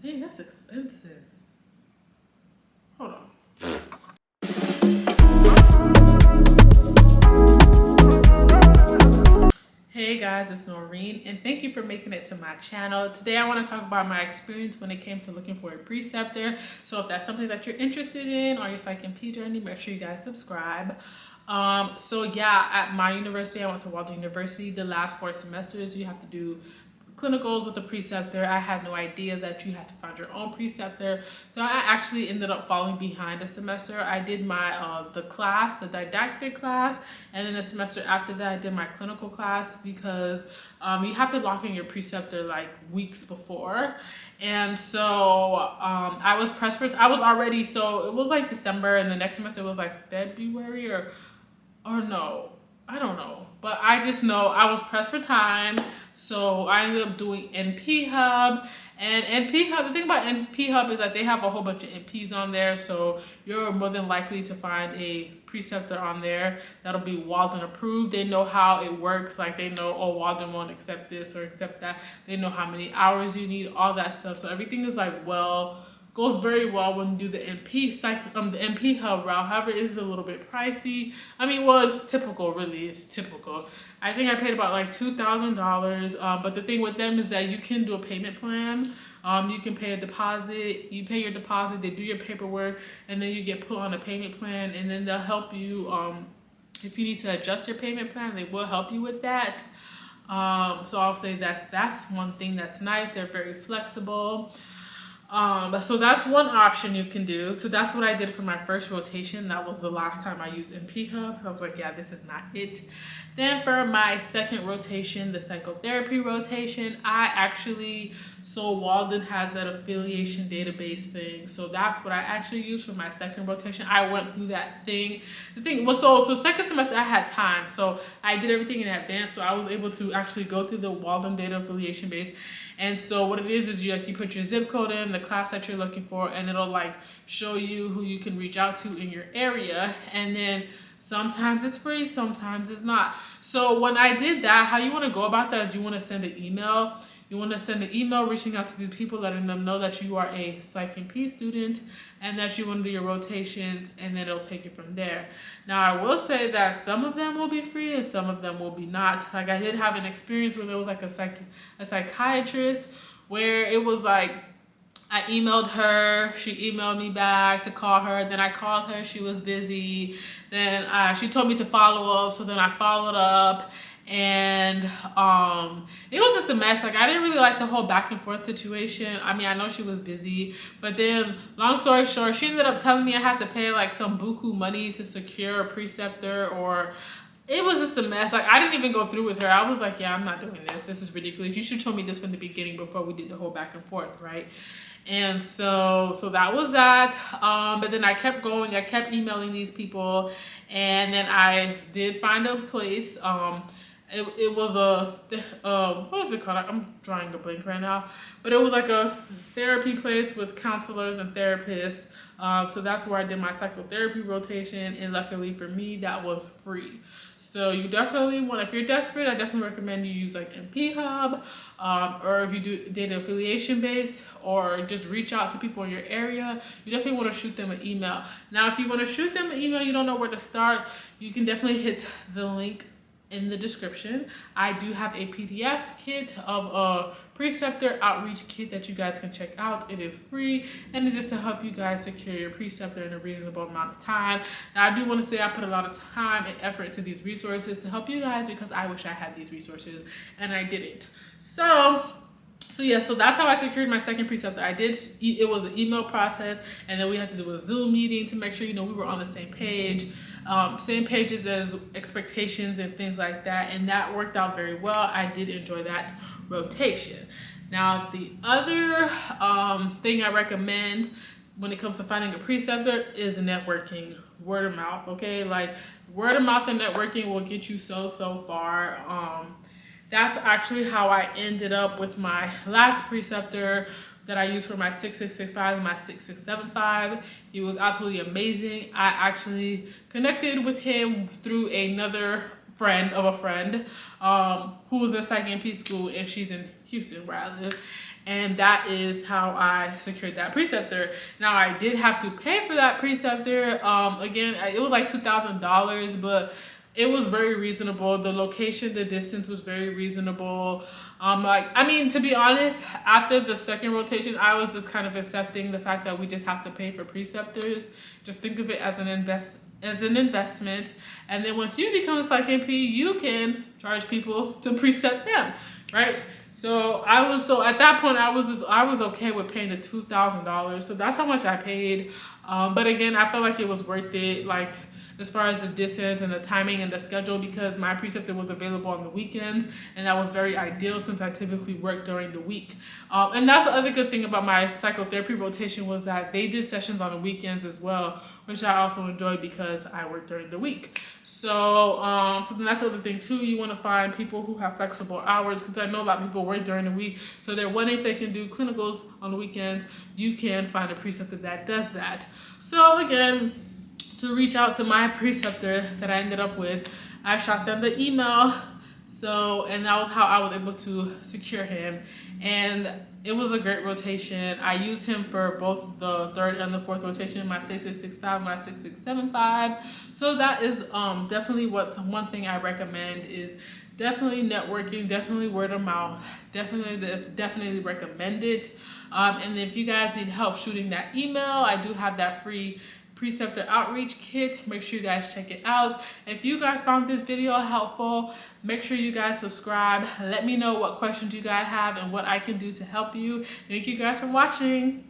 Dang, that's expensive. Hold on. Hey guys, it's Noreen, and thank you for making it to my channel. Today I want to talk about my experience when it came to looking for a preceptor. So if that's something that you're interested in or your Psych NP journey, make sure you guys subscribe. So yeah, at my university, I went to Walden University. The last 4 semesters, you have to do clinicals with a preceptor. I had no idea that you had to find your own preceptor, so I actually ended up falling behind a semester. I did my the didactic class, and then the semester after that I did my clinical class, because you have to lock in your preceptor like weeks before. And so I was pressed for I was already, so it was like December, and the next semester was like February or no, I don't know. But I just know I was pressed for time. So I ended up doing NP Hub. And NP Hub, the thing about NP Hub is that they have a whole bunch of NPs on there. So you're more than likely to find a preceptor on there that'll be Walden approved. They know how it works. Like they know, oh, Walden won't accept this or accept that. They know how many hours you need, all that stuff. So everything is like, well, goes very well when you do the NP the NP Hub route. However, it is a little bit pricey. I mean, well, it's typical, really. It's typical. I think I paid about like $2,000. But the thing with them is that you can do a payment plan. You can pay a deposit. You pay your deposit. They do your paperwork, and then you get put on a payment plan, and then they'll help you. If you need to adjust your payment plan, they will help you with that. So I'll say that's one thing that's nice. They're very flexible. So that's one option you can do. So that's what I did for my first rotation. That was the last time I used NP Hub. So I was like, yeah, this is not it. Then for my second rotation, the psychotherapy rotation, so Walden has that affiliation database thing. So that's what I actually used for my second rotation. I went through that thing. The thing was, so the second semester I had time. So I did everything in advance. So I was able to actually go through the Walden data affiliation base. And so what it is you put your zip code in, the class that you're looking for, and it'll like show you who you can reach out to in your area. And then sometimes it's free, sometimes it's not. So when I did that, how you want to go about that is you want to send an email. You want to send an email reaching out to these people, letting them know that you are a Psych NP student and that you want to do your rotations, and then it'll take it from there. Now, I will say that some of them will be free and some of them will be not. Like I did have an experience where there was like a psychiatrist where it was like, I emailed her, she emailed me back to call her, then I called her, she was busy, then she told me to follow up, so then I followed up, and it was just a mess. Like I didn't really like the whole back and forth situation. I mean, I know she was busy, but then long story short, she ended up telling me I had to pay like some buku money to secure a preceptor, or it was just a mess. Like I didn't even go through with her. I was like, yeah, I'm not doing this. This is ridiculous. You should have told me this from the beginning before we did the whole back and forth, right? And so that was that. But then I kept going. I kept emailing these people, and then I did find a place. It was what is it called? I'm drawing a blank right now. But it was like a therapy place with counselors and therapists. So that's where I did my psychotherapy rotation. And luckily for me, that was free. So you definitely want, if you're desperate, I definitely recommend you use like NP Hub, or if you do data affiliation base, or just reach out to people in your area. You definitely want to shoot them an email. Now, if you want to shoot them an email, you don't know where to start, you can definitely hit the link in the description. I do have a PDF kit of a preceptor outreach kit that you guys can check out. It is free, and it's just to help you guys secure your preceptor in a reasonable amount of time. Now, I do want to say I put a lot of time and effort into these resources to help you guys, because I wish I had these resources and I didn't. So that's how I secured my second preceptor. It was an email process, and then we had to do a Zoom meeting to make sure, we were on the same page. Same pages as expectations and things like that, and that worked out very well. I did enjoy that rotation. Now, the other thing I recommend when it comes to finding a preceptor is networking, word of mouth, okay? Like, word of mouth and networking will get you so far. That's actually how I ended up with my last preceptor that I used for my 6665 and my 6675. He was absolutely amazing. I actually connected with him through another friend of a friend who was in Psych NP school, and she's in Houston where I live. and that is how I secured that preceptor. Now I did have to pay for that preceptor. Again, it was like $2,000, but it was very reasonable. The location, the distance was very reasonable. To be honest, after the second rotation, I was just kind of accepting the fact that we just have to pay for preceptors. Just think of it as an investment. And then once you become a Psych NP, you can charge people to precept them, right? So at that point I was okay with paying the $2,000. So that's how much I paid. But again, I felt like it was worth it, like as far as the distance and the timing and the schedule, because my preceptor was available on the weekends, and that was very ideal since I typically work during the week. And that's the other good thing about my psychotherapy rotation, was that they did sessions on the weekends as well, which I also enjoyed because I work during the week. So then that's the other thing too. You want to find people who have flexible hours, because I know a lot of people work during the week, so they're wondering if they can do clinicals on the weekends. You can find a preceptor that does that. So again, to reach out to my preceptor that I ended up with, I shot them the email. And that was how I was able to secure him. And it was a great rotation. I used him for both the third and the fourth rotation, my 6665, my 6675. So that is definitely one thing I recommend is definitely networking, definitely word of mouth, definitely recommend it. And if you guys need help shooting that email, I do have that free preceptor outreach kit. Make sure you guys check it out. If you guys found this video helpful, make sure you guys subscribe. Let me know what questions you guys have and what I can do to help you. Thank you guys for watching.